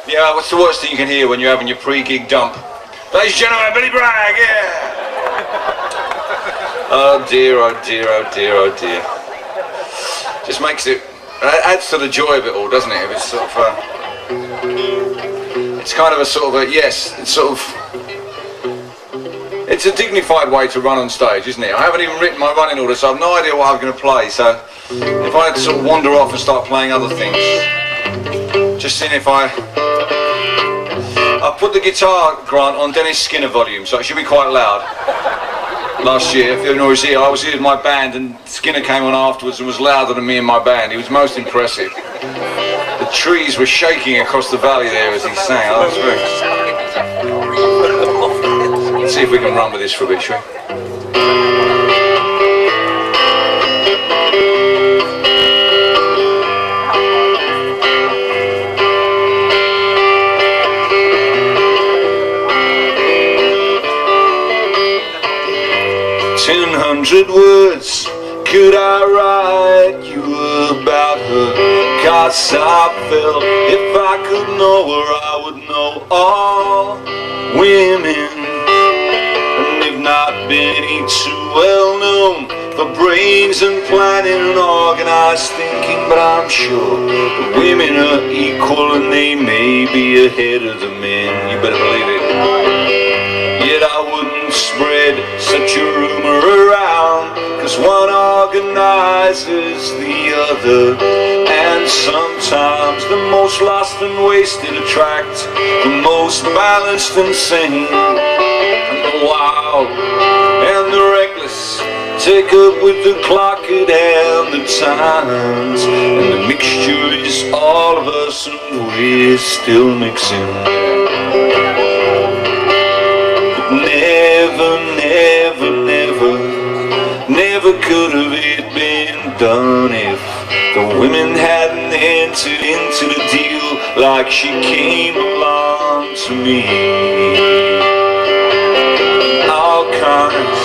Yeah, what's the worst thing you can hear when you're having your pre-gig dump? Ladies and gentlemen, Billy Bragg, yeah! Oh dear, oh dear, oh dear, oh dear. Just makes it, adds to the joy of it all, doesn't it? If it's sort of, it's kind of a sort of a, yes, it's sort of, it's a dignified way to run on stage, isn't it? I haven't even written my running order, so I've no idea what I'm going to play, so if I had to sort of wander off and start playing other things, just seeing if I put the guitar, Grant, on Dennis Skinner volume, so it should be quite loud. Last year, if you know, I was here with my band and Skinner came on afterwards and was louder than me and my band. He was most impressive. The trees were shaking across the valley there as he sang. Oh, that was very... Let's see if we can run with this for a bit, shall we? 100 words could I write you about her, 'cause I felt if I could know her I would know all women, and if not Benny too well known for brains and planning and organized thinking, but I'm sure the women are equal and they may be ahead of the men. You better believe it. Yet I wouldn't spread such a rumor around, 'cause one organizes the other, and sometimes the most lost and wasted attract the most balanced and sane, and the wild and the reckless take up with the clock at hand at times, and the mixture is all of us and we're still mixing. Never, never, never, never could have it been done if the women hadn't entered into the deal like she came along to me. All kinds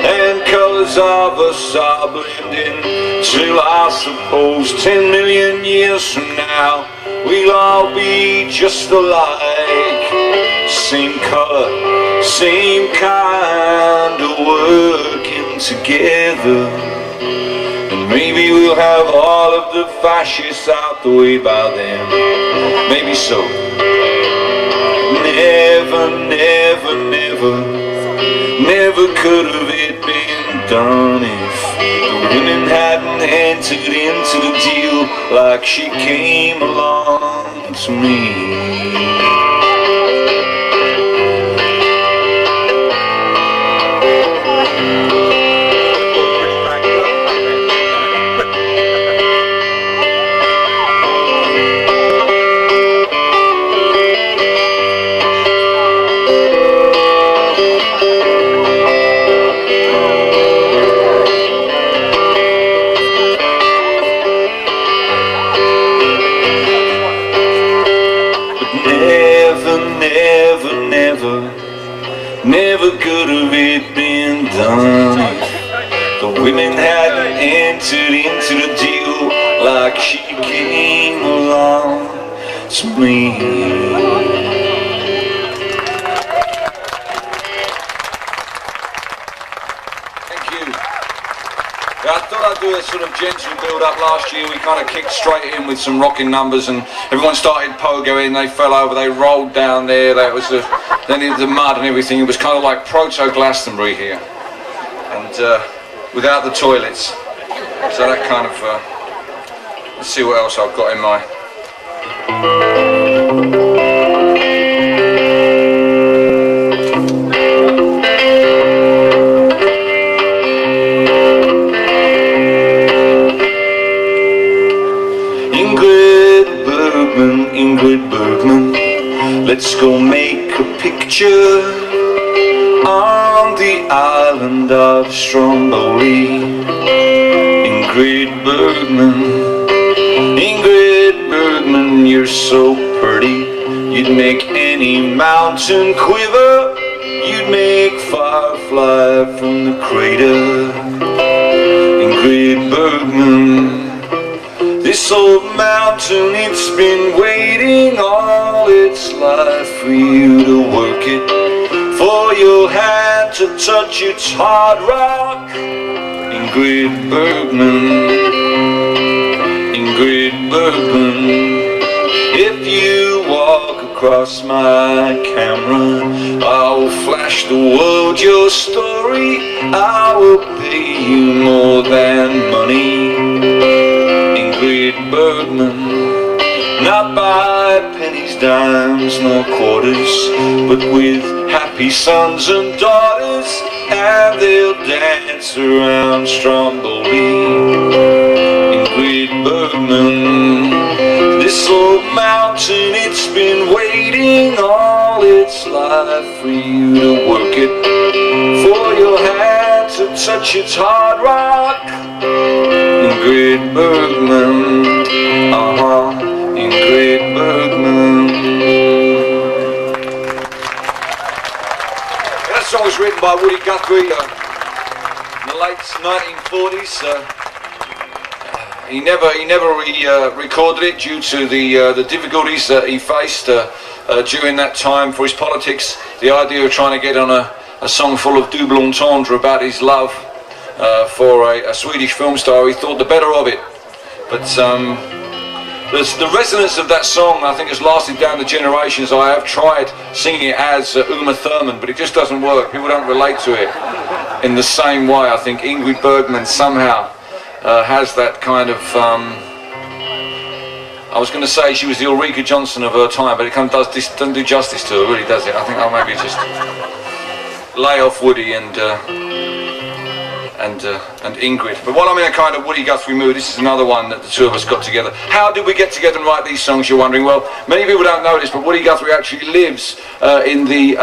and colors of us are blending, till I suppose 10 million years from now we'll all be just alike. Same color, same kind of working together, and maybe we'll have all of the fascists out the way by then. Maybe so. Never, never, never, never could have it been done if the women hadn't entered into the deal like she came along to me. Never could have it been done if the women hadn't entered into the deal like she came along to me. Thank you. Yeah, I thought I'd do a sort of gentle build-up. Last year we kind of kicked straight in with some rocking numbers and everyone started pogoing, they fell over, they rolled down there, that was then the mud and everything. It was kind of like proto-Glastonbury here, and without the toilets. So that kind of, let's see what else I've got in my... Ingrid Bergman, let's go make a picture on the island of Stromboli. Ingrid Bergman, Ingrid Bergman, you're so pretty, You'd make any mountain quiver. You'd make fire fly from the crater. Ingrid Bergman, this old mountain, it's been waiting all its life for you to work it, for your hand to touch its hard rock. Ingrid Bergman, Ingrid Bergman, if you walk across my camera, I will flash the world your story. I will pay you more than money. Ingrid Bergman, not by pennies, dimes, nor quarters, but with happy sons and daughters, and they'll dance around Stromboli. Ingrid Bergman, this old mountain, it's been waiting all its life for you to work it, for your hand to touch its hard rock. Ingrid Bergman, Ingrid Bergman. That song was written by Woody Guthrie in the late 1940s. He never recorded it due to the difficulties that he faced during that time for his politics. The idea of trying to get on a song full of double entendre about his love for a Swedish film star, he thought the better of it. But the resonance of that song, I think, has lasted down the generations. I have tried singing it as Uma Thurman, but it just doesn't work. People don't relate to it in the same way. I think Ingrid Bergman somehow has that kind of, I was going to say she was the Ulrika Johnson of her time, but it kind of doesn't do justice to her, really, does it? I think I'll maybe just lay off Woody and Ingrid. But while I'm in a kind of Woody Guthrie mood, this is another one that the two of us got together. How did we get together and write these songs, you're wondering? Well, many people don't know this, but Woody Guthrie actually lives in the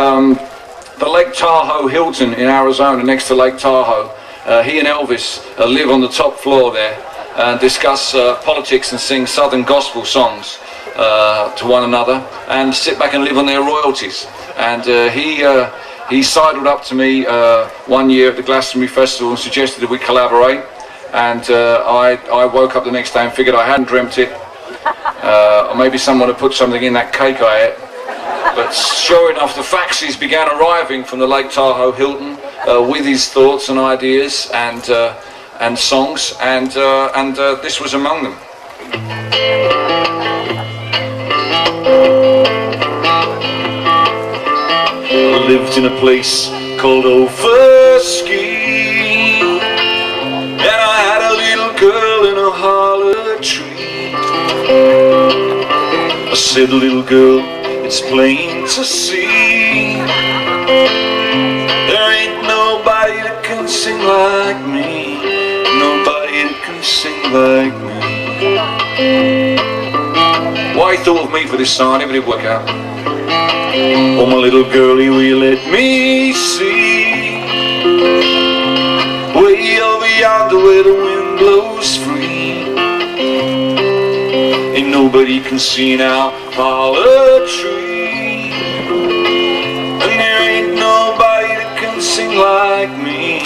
Lake Tahoe Hilton in Arizona, next to Lake Tahoe. He and Elvis live on the top floor there and discuss politics and sing southern gospel songs to one another and sit back and live on their royalties. And he sidled up to me one year at the Glastonbury Festival and suggested that we collaborate. And I woke up the next day and figured I hadn't dreamt it. Or maybe someone had put something in that cake I ate. But sure enough, the faxes began arriving from the Lake Tahoe Hilton with his thoughts and ideas and songs, and this was among them. I lived in a place called Overski, and I had a little girl in a holler tree. I said, little girl, it's plain to see, there ain't nobody that can sing like me, nobody that can sing like me. Why he thought of me for this song, never did work out. Oh, my little girlie, will you let me see, way over yonder where the wind blows free, ain't nobody can see now, holler tree, and there ain't nobody that can sing like me,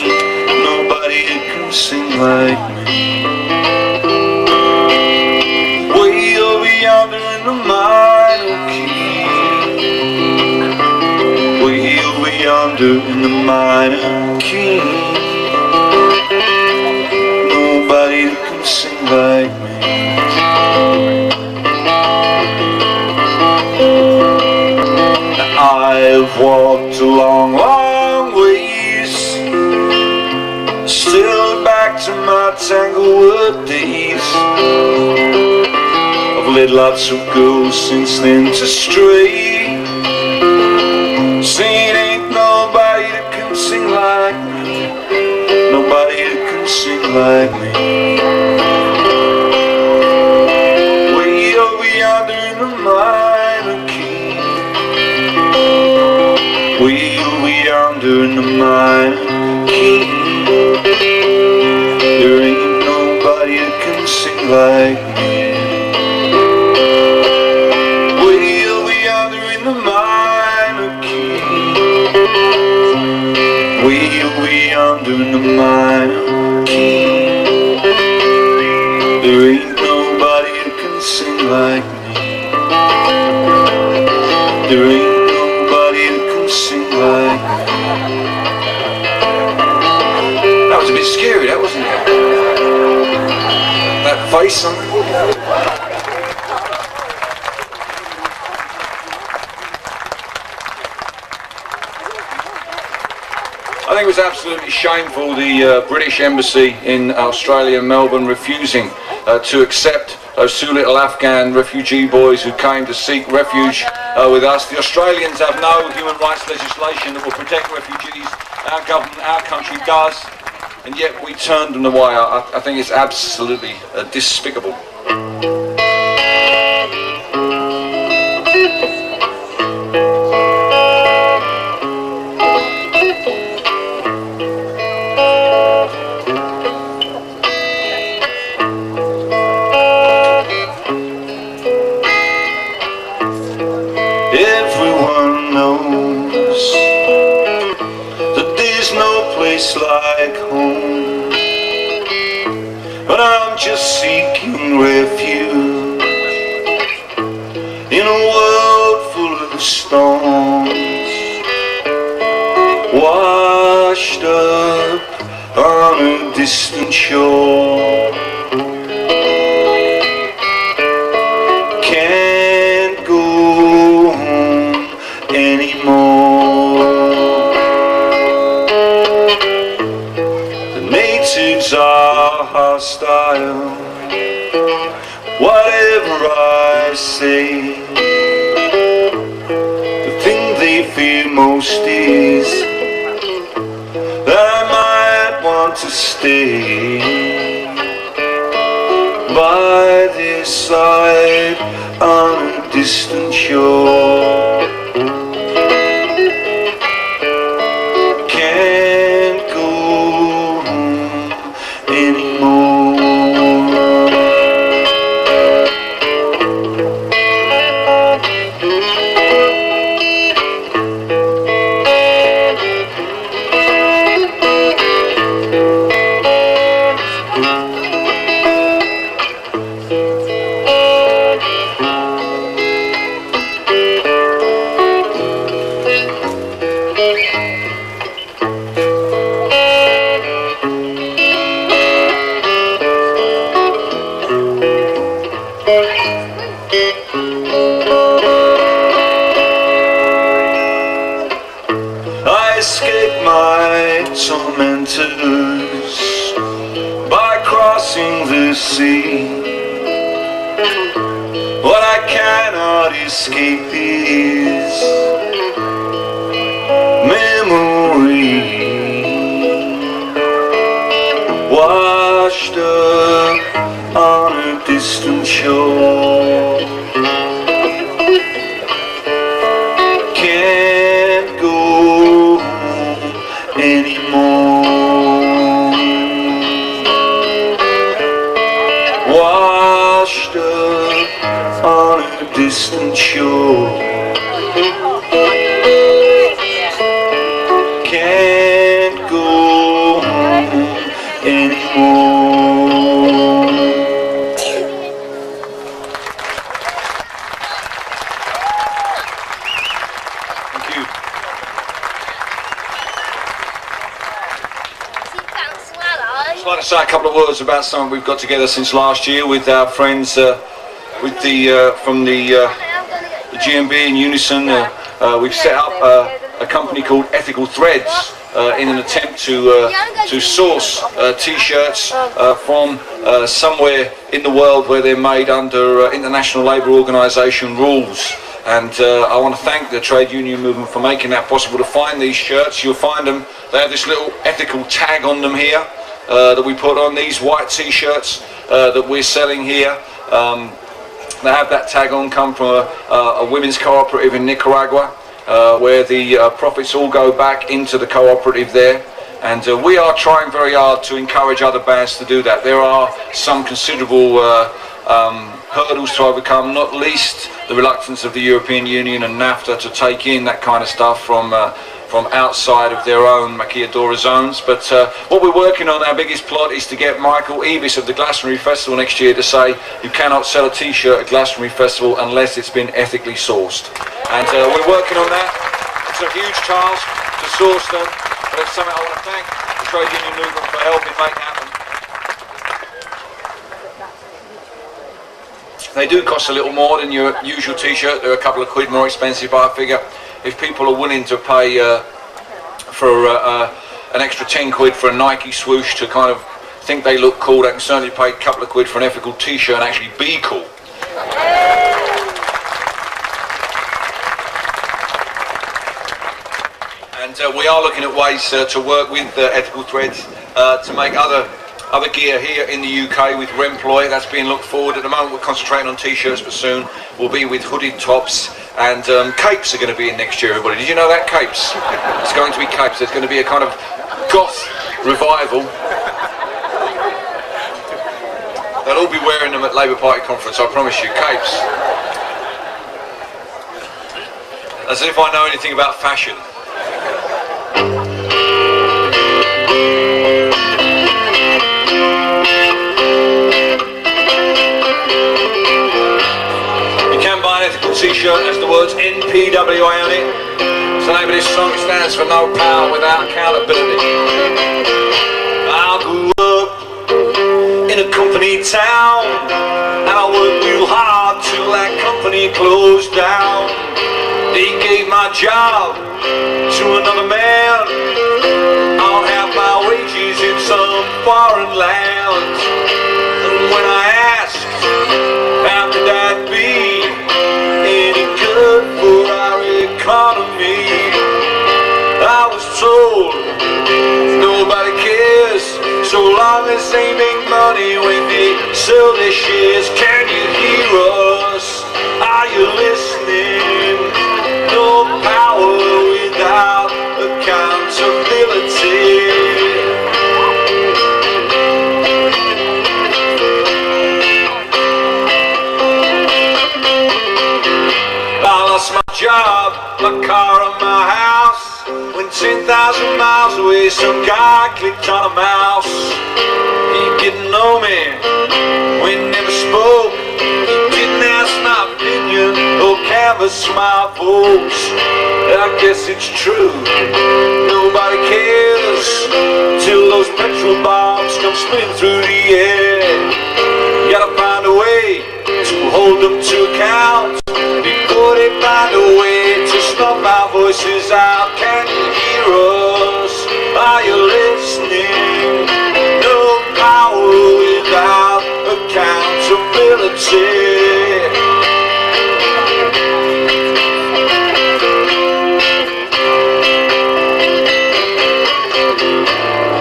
nobody that can sing like me. Way over yonder in the minor key, way over yonder in the minor key, nobody that can sing like me. I've walked a long, long ways, still back to my Tanglewood days. I've led lots of girls since then to stray, saying ain't nobody that can sing like me, nobody that can sing like me. Way over yonder in the minor key, way over yonder in the minor key, there ain't nobody that can sing like me. Way over yonder in the minor key. There ain't nobody who can sing like me. There ain't nobody who can sing like me. That was a bit scary, that wasn't it? That face on it. I think it was absolutely shameful, the British Embassy in Australia, Melbourne, refusing to accept those two little Afghan refugee boys who came to seek refuge with us. The Australians have no human rights legislation that will protect refugees. Our government, our country does, and yet we turned them away. I think it's absolutely despicable. Everyone knows that there's no place like home, but I'm just seeking refuge in a world full of storms, washed up on a distant shore. Are hostile, whatever I say. The thing they fear most is that I might want to stay by their side on a distant shore. I escape my tormentors by crossing the sea. What I cannot escape is memory, washed up on a distant shore. Can't go anymore, washed up on a distant shore. Can't go anymore. Thank you. I'd like to say a couple of words about something we've got together since last year with our friends from the GMB in Unison. We've set up a company called Ethical Threads in an attempt to source T-shirts from somewhere in the world where they're made under International Labour Organisation rules. And I want to thank the trade union movement for making that possible to find these shirts. You'll find them, they have this little ethical tag on them here that we put on these white T-shirts that we're selling here. They have that tag on, come from a women's cooperative in Nicaragua, where the profits all go back into the cooperative there. And we are trying very hard to encourage other bands to do that. There are some considerable hurdles to overcome, not least the reluctance of the European Union and NAFTA to take in that kind of stuff from from outside of their own maquiladora zones. But what we're working on, our biggest plot, is to get Michael Evis of the Glastonbury Festival next year to say you cannot sell a t-shirt at Glastonbury Festival unless it's been ethically sourced. And we're working on that. It's a huge task to source them, but it's something I want to thank the trade union movement for helping make happen. They do cost a little more than your usual t-shirt. They're a couple of quid more expensive, but I figure if people are willing to pay for an extra 10 quid for a Nike swoosh to kind of think they look cool, they can certainly pay a couple of quid for an ethical t-shirt and actually be cool. And we are looking at ways to work with Ethical Threads to make other gear here in the UK with Remploy. That's being looked forward. At the moment we're concentrating on t-shirts, but soon we'll be with hooded tops, and capes are going to be in next year, everybody. Did you know that? Capes. It's going to be capes. There's going to be a kind of goth revival. They'll all be wearing them at Labour Party conference, I promise you. Capes. As if I know anything about fashion. T-shirt has the words NPWA on it. It's the name of this song. It stands for no power without accountability. I grew up in a company town, and I worked real hard till that company closed down. They gave my job to another man. I'll have my wages in some foreign land. And when I asked how could that be any good for our economy, I was told nobody cares so long as they make money when they sell their shares. Can you hear us? Are you listening? No power without accountability. My job, my car and my house. When 10,000 miles away some guy clicked on a mouse. He didn't know me, we never spoke. He didn't ask my opinion or canvass my votes. I guess it's true, nobody cares till those petrol bombs come spinning through the air. You gotta find a way to hold them to account before they find a way to snuff our voices out. Can you hear us? Are you listening? No power without accountability.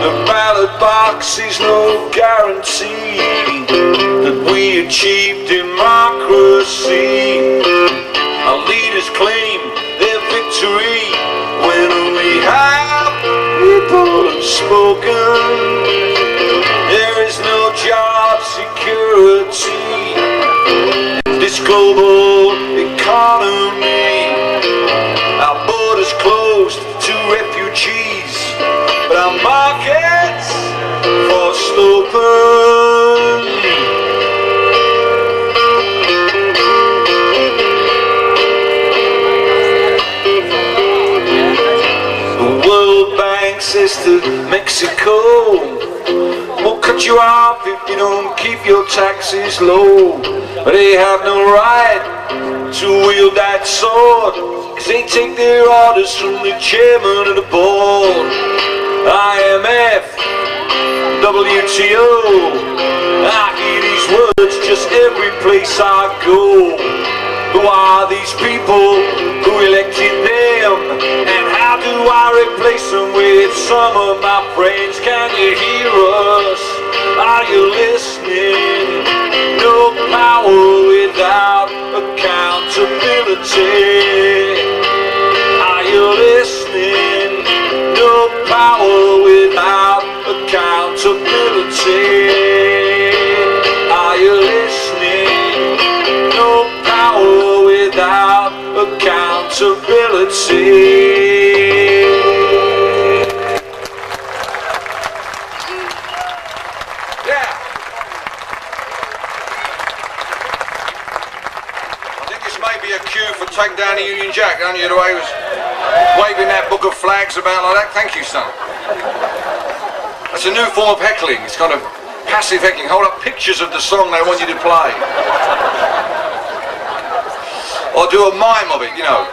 The ballot box is no guarantee that we achieve democracy. Our leaders claim their victory when only half people have spoken. There is no job security in this global economy. Our borders closed to refugees, but our markets forced open. Says to Mexico, we'll cut you off if you don't keep your taxes low. But they have no right to wield that sword, 'cause they take their orders from the chairman of the board. IMF, WTO, I hear these words just every place I go. Who are these people who elected them? And how do I replace them with some of my friends? Can you hear us? Are you listening? No power without accountability. Are you listening? No power without accountability. Are you listening? No power without accountability. maybe a cue for Take Down the Union Jack, don't you? The way he was waving that book of flags about like that. Thank you, son. That's a new form of heckling. It's kind of passive heckling. Hold up pictures of the song they want you to play. Or do a mime of it, you know.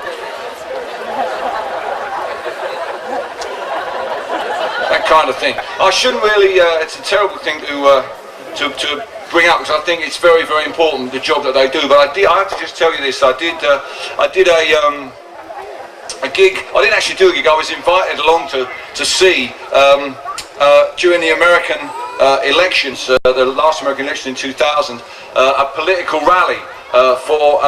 That kind of thing. I shouldn't really, it's a terrible thing to bring up, because I think it's very, very important, the job that they do. But I have to just tell you this. I did a gig. I didn't actually do a gig. I was invited along to see during the American elections, the last American election in 2000, a political rally for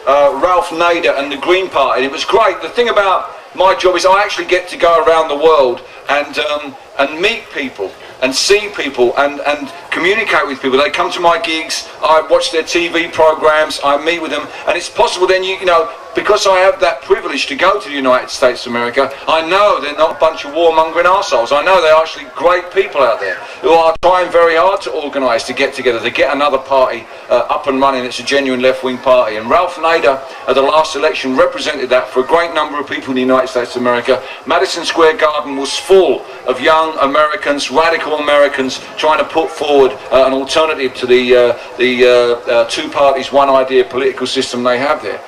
Ralph Nader and the Green Party. And it was great. The thing about my job is I actually get to go around the world and meet people and see people and communicate with people. They come to my gigs, I watch their TV programs, I meet with them, and it's possible then, you know, because I have that privilege to go to the United States of America, I know they're not a bunch of warmongering arseholes. I know they're actually great people out there who are trying very hard to organise to get together, to get another party up and running. It's a genuine left-wing party. And Ralph Nader at the last election represented that for a great number of people in the United States of America. Madison Square Garden was full of young Americans, radical Americans, trying to put forward an alternative to the two parties, one idea political system they have there.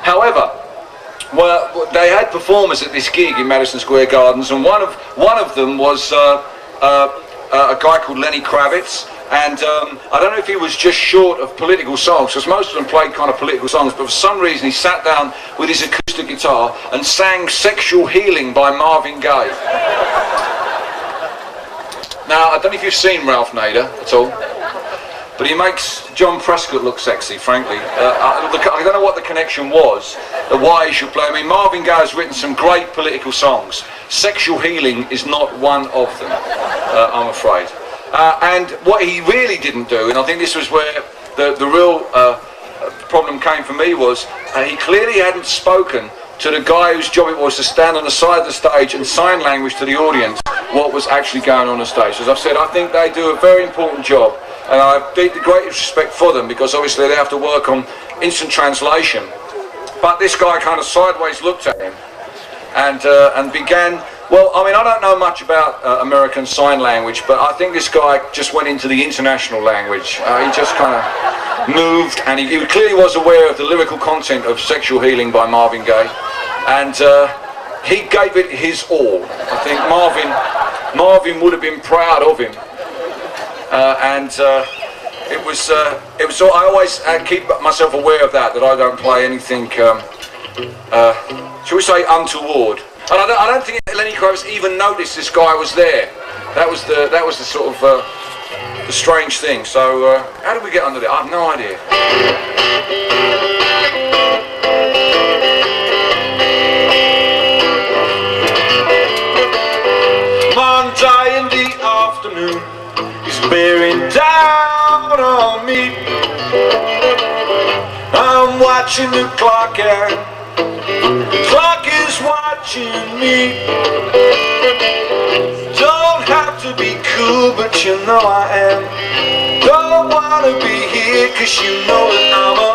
However, well, they had performers at this gig in Madison Square Gardens, and one of them was a guy called Lenny Kravitz. And I don't know if he was just short of political songs, because most of them played kind of political songs, but for some reason he sat down with his acoustic guitar and sang Sexual Healing by Marvin Gaye. Now, I don't know if you've seen Ralph Nader at all, but he makes John Prescott look sexy, frankly. I don't know what the connection was, why he should play. I mean, Marvin Gaye has written some great political songs. Sexual Healing is not one of them, I'm afraid. And what he really didn't do, and I think this was where the real problem came for me, was he clearly hadn't spoken to the guy whose job it was to stand on the side of the stage and sign language to the audience what was actually going on the stage. As I've said, I think they do a very important job, and I have the greatest respect for them, because obviously they have to work on instant translation. But this guy kind of sideways looked at him and began, well, I mean, I don't know much about American Sign Language, but I think this guy just went into the international language. He just kind of moved, and he clearly was aware of the lyrical content of Sexual Healing by Marvin Gaye, and he gave it his all. I think Marvin would have been proud of him, and it was. I always keep myself aware of that I don't play anything, shall we say, untoward. And I don't think Lenny Kravitz even noticed this guy was there. That was the sort of the strange thing. So how did we get under there? I have no idea. Monday in the afternoon is bearing down on me. I'm watching the clock and clock is watching me. Don't have to be cool, but you know I am. Don't wanna be here, cause you know that I'm a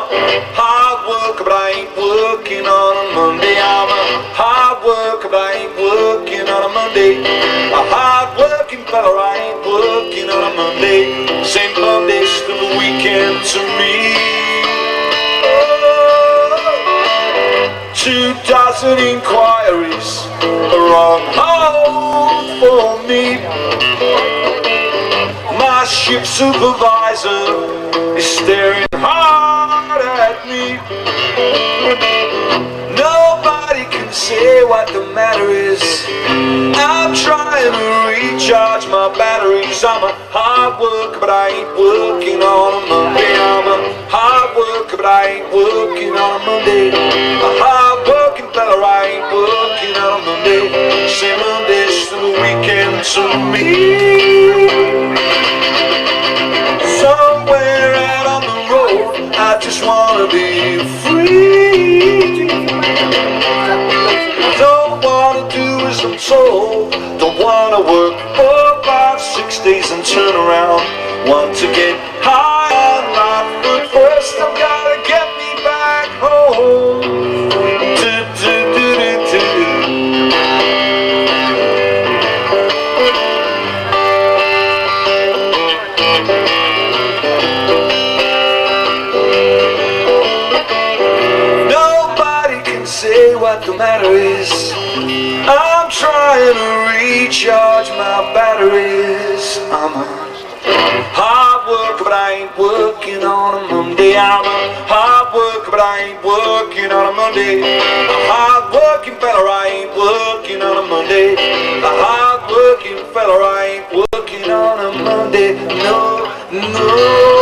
hard worker, but I ain't working on a Monday. I'm a hard worker, but I ain't working on a Monday. A hard working fella, I ain't working on a Monday. Same Monday's still the weekend to me. 2,000 inquiries are on hold for me. My ship supervisor is staring hard at me. Nobody can say what the matter is. I'm trying to recharge my batteries. I'm a hard worker, but I ain't working on a Monday. I'm a hard worker, but I ain't working on a Monday. A hard working fella, I ain't working on a Monday. Say Monday's the weekend to me. Somewhere out on the road, I just wanna be free. Don't wanna do as I'm told. Don't wanna work 4, 5, 6 days and turn around. Want to get high on my foot. First I've gotta get me back what the matter is. I'm trying to recharge my batteries. I'm a hard worker, but I ain't working on a Monday. I'm a hard worker, but I ain't working on a Monday. A hard working fella, I ain't working on a Monday. A hard working fella, I ain't working on a Monday. No, no.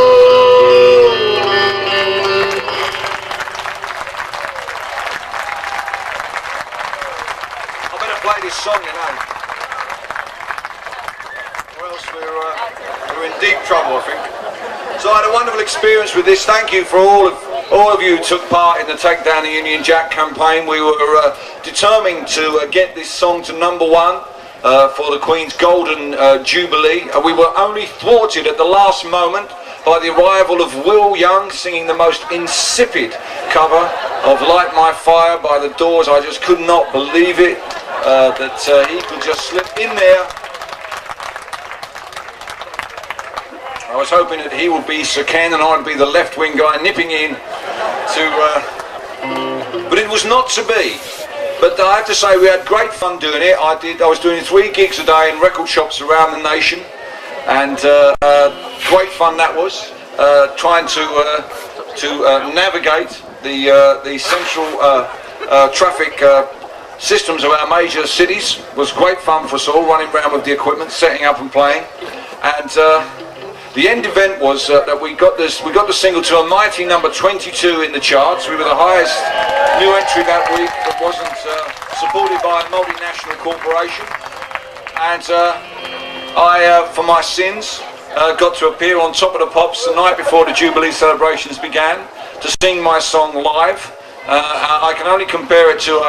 Play this song, you know, or else we're in deep trouble, I think. So I had a wonderful experience with this. Thank you for all of you who took part in the Take Down the Union Jack campaign. We were determined to get this song to #1 for the Queen's Golden Jubilee. We were only thwarted at the last moment by the arrival of Will Young singing the most insipid cover of Light My Fire by the Doors. I just could not believe it. That he could just slip in there. I was hoping that he would be Sir Ken and I'd be the left-wing guy nipping in to... but it was not to be. But I have to say we had great fun doing it. I was doing 3 gigs a day in record shops around the nation, and great fun that was. Trying to navigate the central traffic systems of our major cities. Was great fun for us all, running around with the equipment, setting up and playing. And the end event was that we got the single to a mighty number 22 in the charts. We were the highest new entry that week that wasn't supported by a multinational corporation. And I, for my sins, got to appear on Top of the Pops the night before the Jubilee celebrations began to sing my song live. I can only compare it to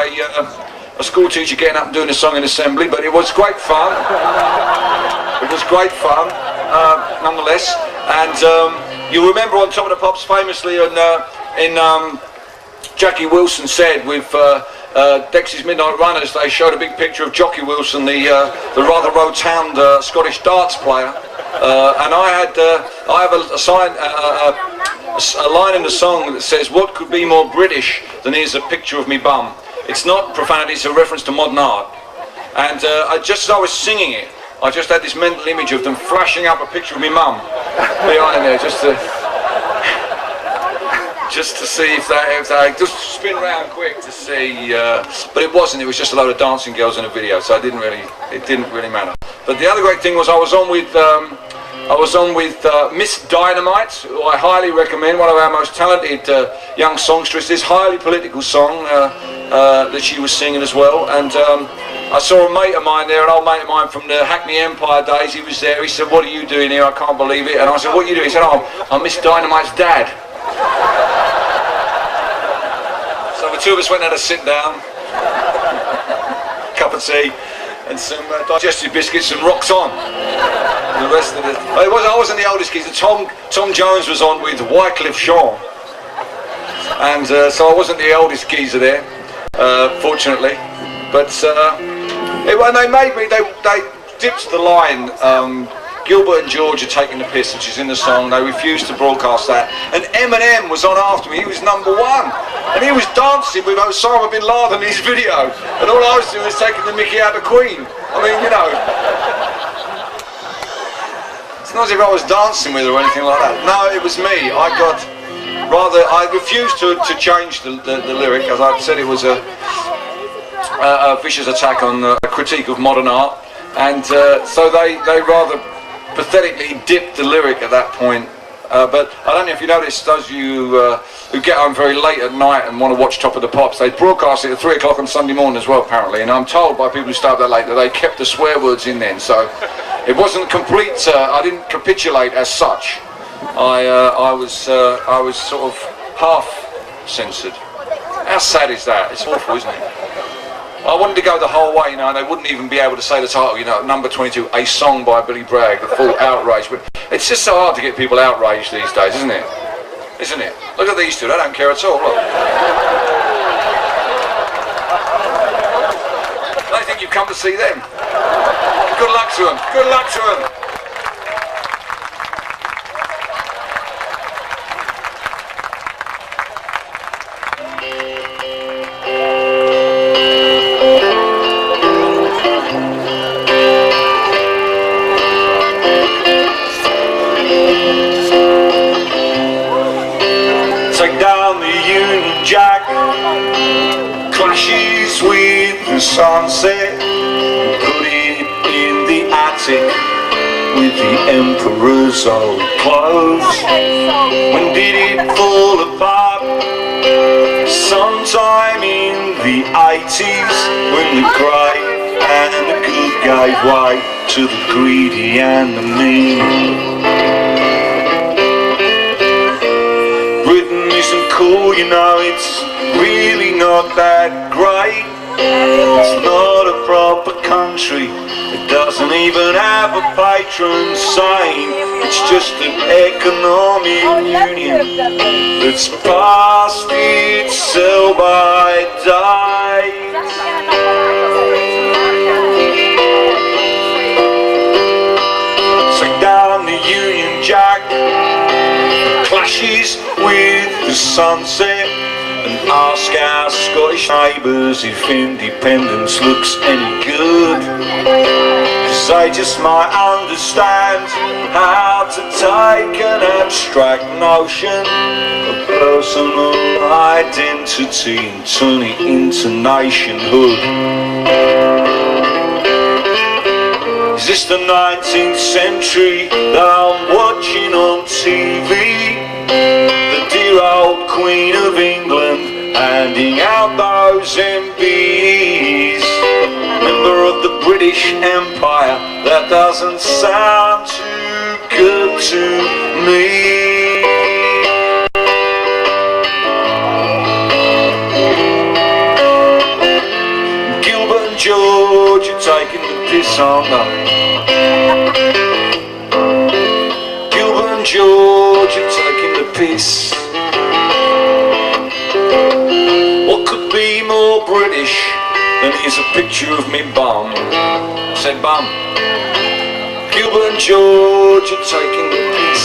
a school teacher getting up and doing a song in assembly, but it was great fun. It was great fun, nonetheless. And you remember on Top of the Pops famously in Jackie Wilson said with Dexys Midnight Runners, they showed a big picture of Jockey Wilson, the rather rotund Scottish darts player. And I have a line in the song that says, "What could be more British than here's a picture of me bum?" It's not profanity, it's a reference to modern art. And just as I was singing it, I just had this mental image of them flashing up a picture of me mum behind there, just to see if they just spin round quick to see. But it wasn't. It was just a load of dancing girls in a video, so it didn't really matter. But the other great thing was I was on with Miss Dynamite, who I highly recommend, one of our most talented young songstresses. This highly political song that she was singing as well. And I saw a mate of mine there, an old mate of mine from the Hackney Empire days. He was there. He said, "What are you doing here? I can't believe it." And I said, "What are you doing?" He said, "Oh, I'm Miss Dynamite's dad." So the two of us went and had a sit down, cup of tea, and some digestive biscuits, and rocked on. And the rest of it, I wasn't the oldest geezer. Tom Jones was on with Wycliffe Jean, and so I wasn't the oldest geezer there, fortunately. But when they made me, they dipped the line. Gilbert and George are taking the piss, which is in the song. They refused to broadcast that. And Eminem was on after me. He was #1. And he was dancing with Osama bin Laden in his video. And all I was doing was taking the mickey out of Queen. I mean, you know. It's not as if I was dancing with her or anything like that. No, it was me. I refused to change the lyric, as I said it was a vicious attack on a critique of modern art. And so they rather pathetically dipped the lyric at that point. But I don't know if you noticed, those of you who get home very late at night and want to watch Top of the Pops, they broadcast it at 3 o'clock on Sunday morning as well, apparently. And I'm told by people who stay up that late that they kept the swear words in then. So it wasn't complete. I didn't capitulate as such. I was sort of half censored. How sad is that? It's awful, isn't it? I wanted to go the whole way, you know, and they wouldn't even be able to say the title, you know, number 22, a song by Billy Bragg, the full outrage. But it's just so hard to get people outraged these days, isn't it? Isn't it? Look at these two, they don't care at all, look. They think you've come to see them. Good luck to them, good luck to them. Take down the Union Jack, clashes with the sunset, put it in the attic with the Emperor's old clothes. When did it fall apart? Sometime in the 80s, when the great and the good gave way to the greedy and the mean. Britain isn't cool, you know, it's really not that great. It's not a proper country, it doesn't even have a patron saint. It's just an economic union that's past its sell-by date. Take down the Union Jack, clashes with the sunset, and ask our Scottish neighbours if independence looks any good. 'Cause they just might understand how to take an abstract notion of personal identity and turn it into nationhood. Is this the 19th century that I'm watching on TV? The dear old Queen of England handing out those MPs. Member of the British Empire, that doesn't sound too good to me. Gilbert and George are taking the piss, aren't they? Gilbert and George are taking the piss. What could be more British than here's a picture of me bum? I said bum. Gilbert and George are taking the piss.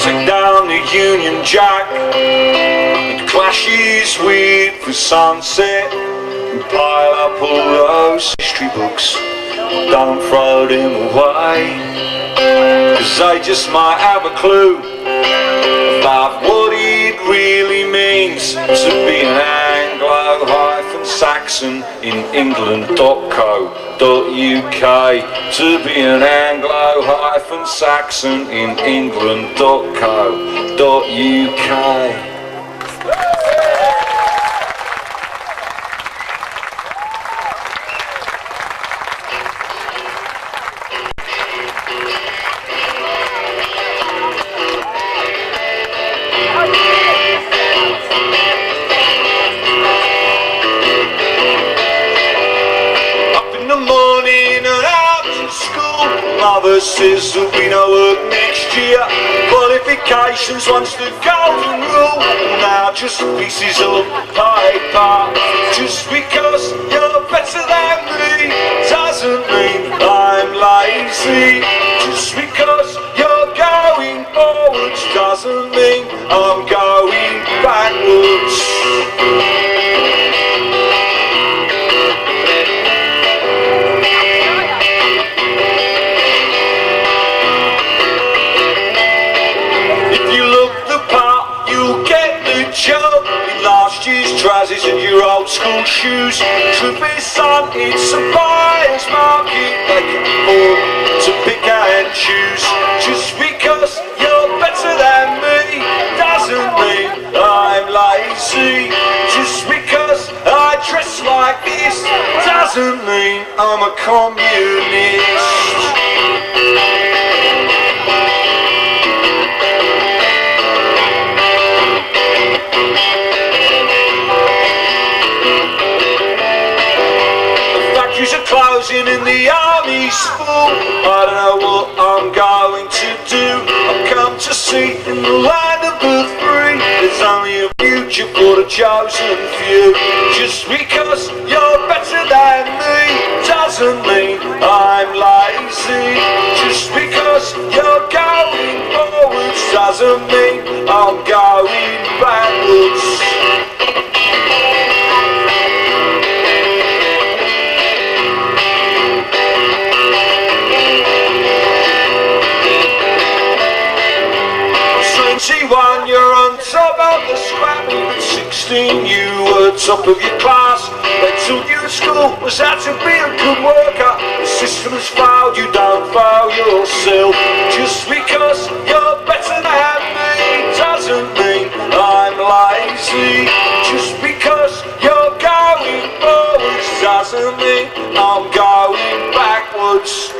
Take down the Union Jack, it clashes with the sunset, and pile up all those history books, don't throw them away, 'cause they just might have a clue about what it really means to be an Anglo-Saxon in England.co.uk. To be an Anglo-Saxon in England.co.uk. Mother says there'll be no work next year. Qualifications once the golden rule, now just pieces of paper. Just because you're better than me doesn't mean I'm lazy. Just because you're going forwards doesn't mean I'm going backwards. Job in last year's trousers and your old school shoes. Truth is, son, it's a buyer's market. They can afford to pick and choose. Just because you're better than me doesn't mean I'm lazy. Just because I dress like this doesn't mean I'm a communist. Closing in the army's full. I don't know what I'm going to do. I've come to see in the land of the free. There's only a future for the chosen few. Just because you're better than me doesn't mean I'm lazy. Just because you're going forwards doesn't mean I'm going backwards. 21, you're on top of the scrap. At 16, you were top of your class. They took you to school, was that to be a good worker? The system has failed, you don't fail yourself. Just because you're better than me doesn't mean I'm lazy. Just because you're going forwards doesn't mean I'm going backwards.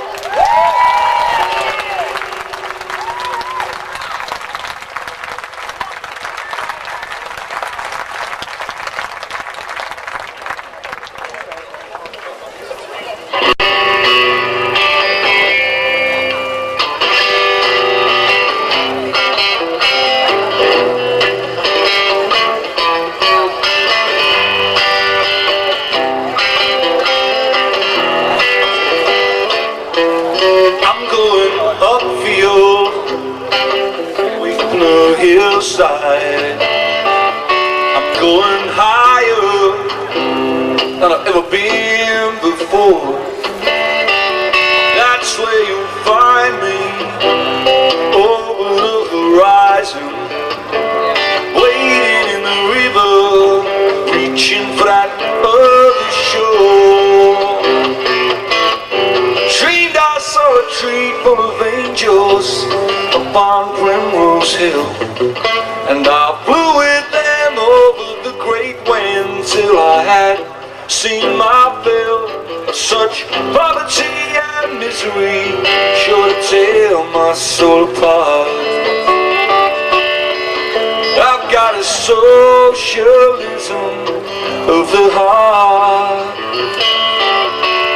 Upfield, we've no hillside. I'm going higher than I've ever been before. That's where you'll find me, over the horizon, waiting in the river, reaching for that other shore. Dreamed I saw a tree full of angels up on Primrose Hill, and I flew with them over the great wind till I had seen my fill of such poverty and misery, sure to tear my soul apart. I've got a socialism of the heart.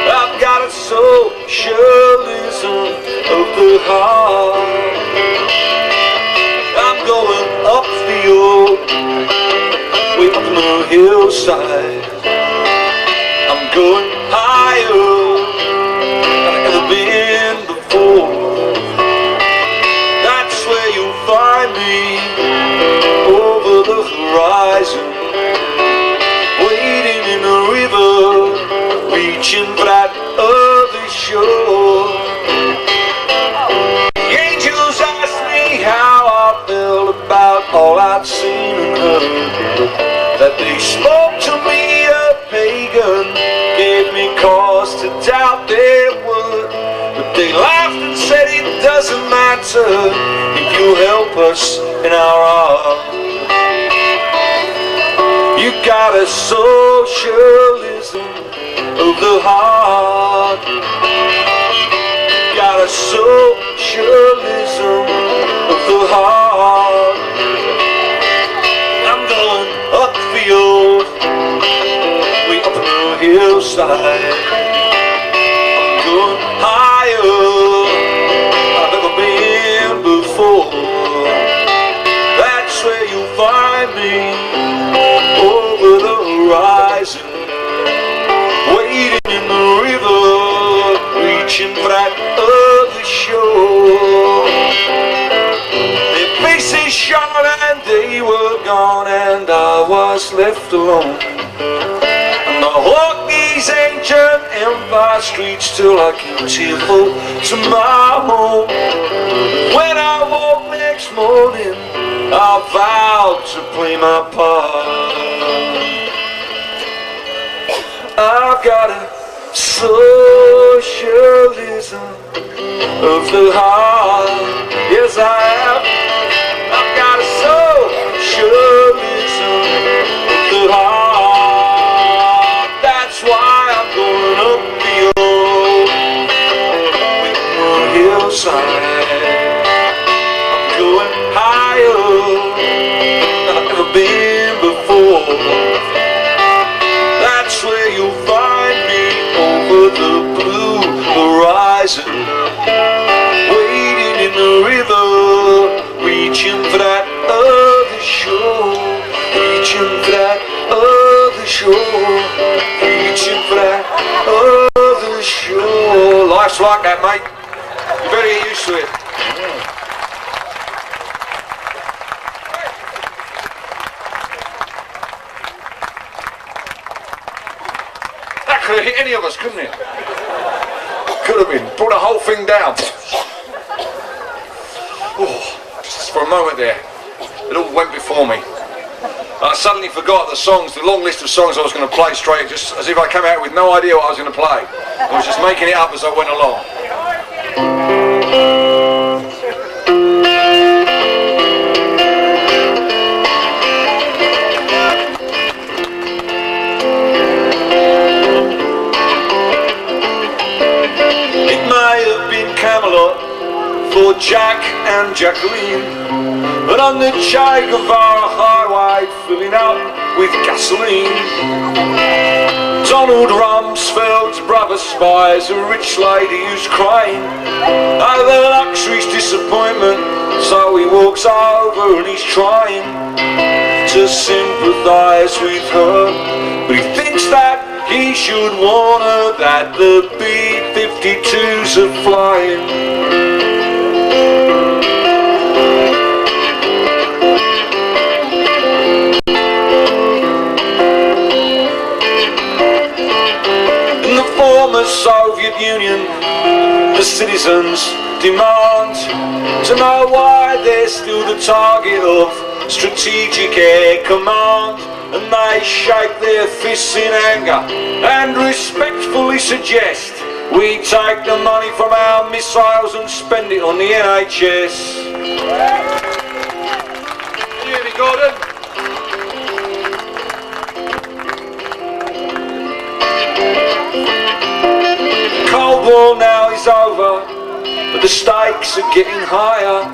I've got a socialism of the heart. I'm going upfield, way up on the hillside. I'm going higher than I've ever been before. That's where you'll find me, over the horizon, waiting in the river, reaching for that other shore. The angels asked me how I felt about all I'd seen and heard. That they spoke to me a pagan, gave me cause to doubt their word. But they laughed and said it doesn't matter if you help us in our art. You got a socialism of the heart. Got a socialism of the heart. I'm going upfield, way up on the hillside. I'm going higher than I've ever been before. That's where you'll find me, over the horizon, waiting in the river, reaching for that other shore. Their faces shone and they were gone, and I was left alone. And I walked these ancient empire streets till I came tearful to my home. When I woke next morning, I vowed to play my part. I've got a socialism of the heart. Yes, I have. I've got a socialism of the heart. That's why I'm going up the old with no hillside. I'm going higher than I've ever been before. That's where you'll find me, over the blue horizon, waiting in the river, reaching for that other shore, reaching for that other shore, reaching for that other shore. Life's like that, mate. You better get used to it. Could have hit any of us, couldn't it? Could have been. Brought the whole thing down. Oh, just for a moment there. It all went before me. I suddenly forgot the long list of songs I was going to play straight, just as if I came out with no idea what I was going to play. I was just making it up as I went along. It may have been Camelot for Jack and Jacqueline, but on the Che Guevara highway filling up with gasoline. Donald Rumsfeld's brother spies a rich lady who's crying over luxury's disappointment, so he walks over and he's trying to sympathise with her, but he thinks that he should warn her that the B-52s are flying. Former Soviet Union, the citizens demand to know why they're still the target of strategic air command, and they shake their fists in anger and respectfully suggest we take the money from our missiles and spend it on the NHS. Can you hear me, Gordon? Cold War now is over, but the stakes are getting higher.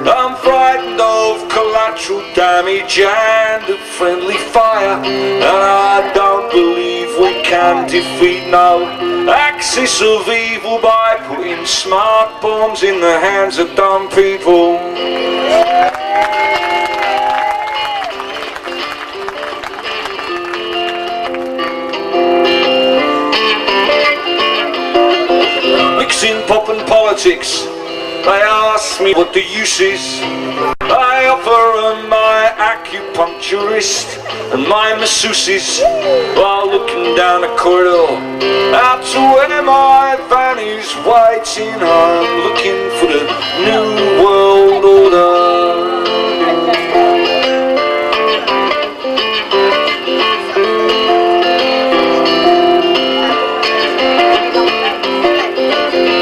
I'm frightened of collateral damage and of friendly fire, and I don't believe we can defeat no axis of evil by putting smart bombs in the hands of dumb people. Mixing pop and politics, they ask me what the use is. I offer them my acupuncturist and my masseuses while looking down the corridor out to where my van is waiting. I'm looking for the new world order.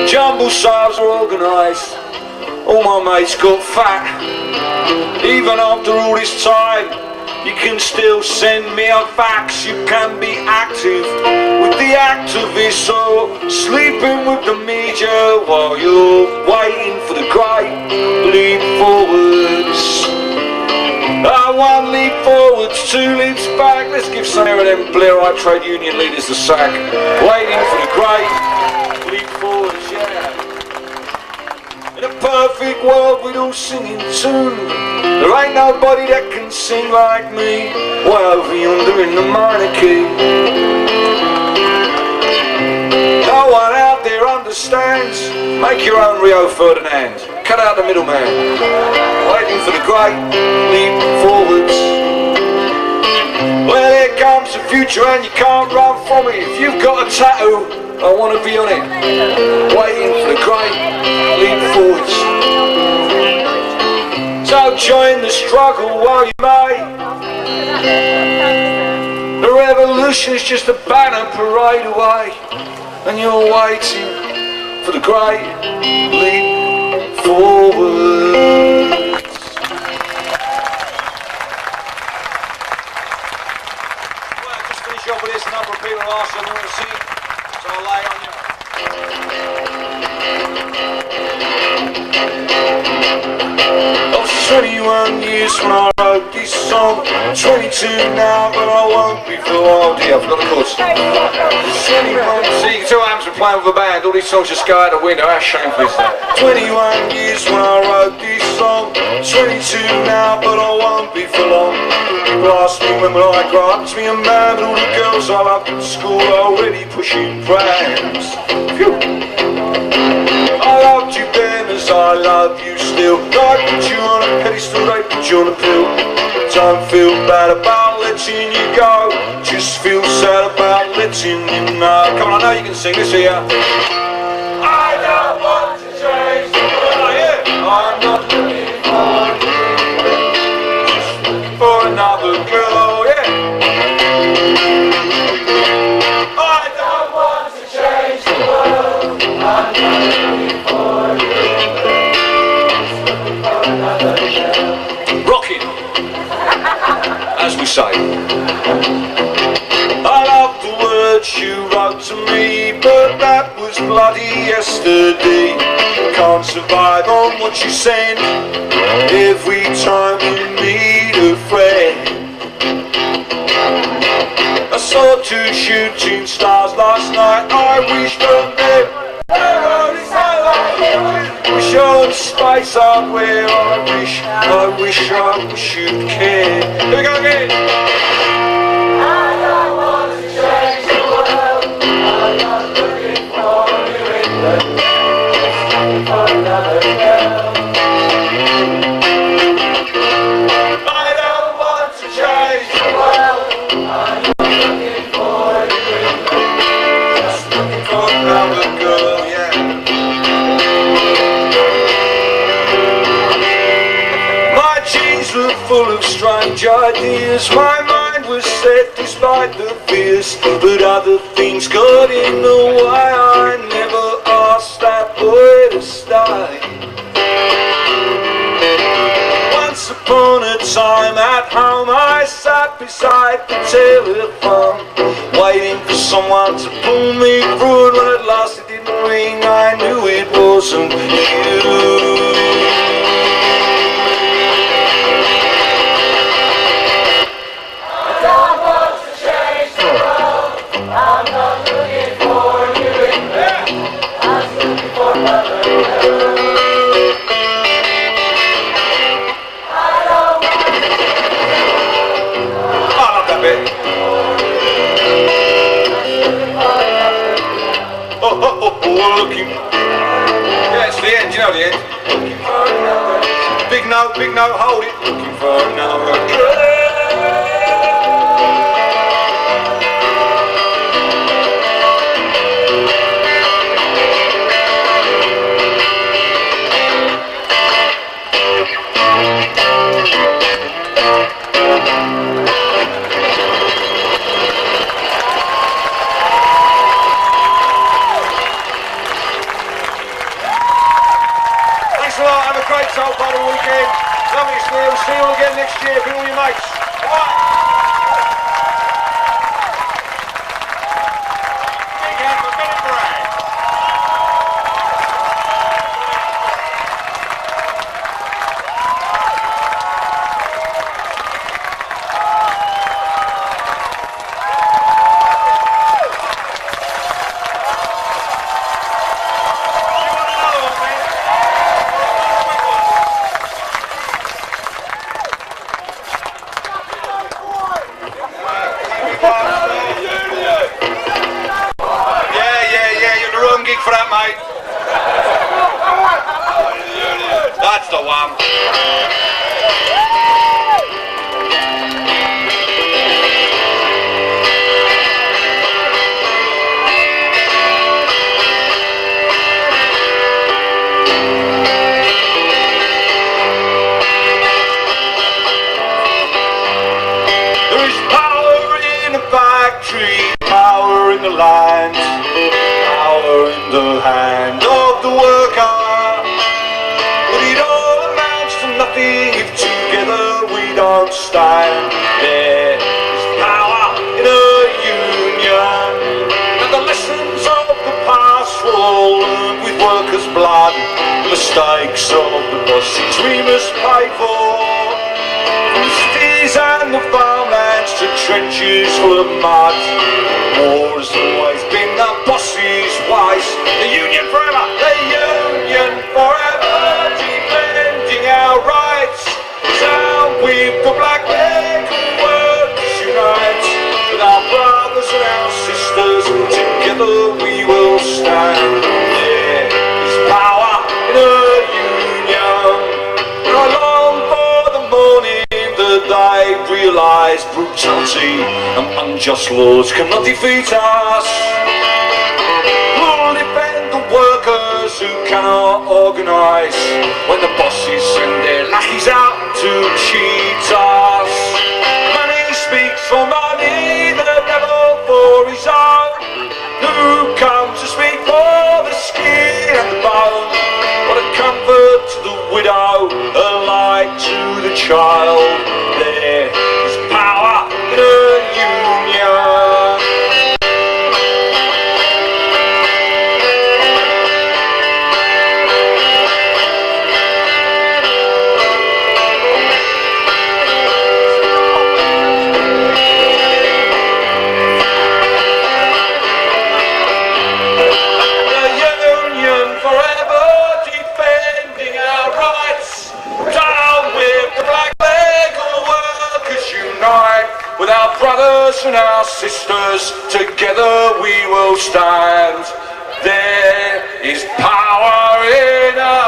Jumble sales are organised, all my mates got fat. Even after all this time, you can still send me a fax. You can be active with the activists or sleeping with the media while you're waiting for the great leap forwards. One leap forwards, two leaps back. Let's give some of them Blairite trade union leaders the sack. Waiting for the great leap forwards, yeah. In a perfect world we'd all sing in tune. There ain't nobody that can sing like me, way over yonder in the minor key. No one out there understands. Make your own Rio Ferdinand. Cut out the middleman. Waiting for the great leap forwards. Well, here comes the future and you can't run from it. If you've got a tattoo, I want to be on it. Waiting for the great leap forwards. So join the struggle while you may. The revolution is just a banner parade away, and you're waiting for the great leap forwards. Well, just finish off with this. A number of people asked if I want to sing, so I'll lay on you. I was 21 years when I wrote this song. 22 now, but I won't be for long. Yeah, I forgot the chords. 21, see, two amps are playing with a band. All these songs just go out the window. How shameful is that? 21 years when I wrote this song. 22 now, but I won't be for long. People ask me when will I grow up to be a man, but all the girls I loved in school are already pushing prams. Phew. I loved you then as I love you still. I put you on a pedestal, they put you on a pill. Don't feel bad about letting you go, just feel sad about letting you know. Come on, I know you can sing this here. I don't want to change the world, I'm not looking for you. we say. I love the words you wrote to me, but that was bloody yesterday. Can't survive on what you send every time you need a friend. I saw 2 shooting stars last night. I wish from them wish on space out where I wish you'd care. Here we go again. I don't want to change the world. I'm not looking for New England. Just looking for another girl. I don't want to change the world. I'm not looking for New England. Just looking for Another girl, yeah. My jeans were full of strange ideas. My mind was set despite the fears, but other things got in the way. I never asked that boy to stay. Once upon a time at home, I sat beside the telephone, waiting for someone to pull me through, and when at last it didn't ring, I knew it wasn't you. Looking. Yeah, it's the end, you know the end. Looking for another. Big note, hold it. Looking for another. Have a great Tolpuddle weekend. Lovely to see you. See you all again next year. Bring all your mates. Bye. Big hand for Bragg. You want another one, man? For that, mate. That's the one. There is power in a factory, power in the land, in the hand of the worker, but it all amounts to nothing if together we don't stand. There is power in a union, and the lessons of the past were all learned with workers' blood. The mistakes of the bosses we must pay for, from the cities and the farmlands to trenches full of mud. War has always been the boss's ways. The union forever, the union forever, defending our rights. So with the black leg workers unite, with our brothers and our sisters, together we will stand. There is power in a union, and I long for the morning that they realise brutality and unjust laws cannot defeat us. We'll defend the workers who cannot organise when the bosses send their lackeys out to cheat us. Money speaks for money, the devil for his own. Who comes to speak for the skin and the bone? What a comfort to the widow, a light to the child. There is power brothers and our sisters, together we will stand. There is power in us.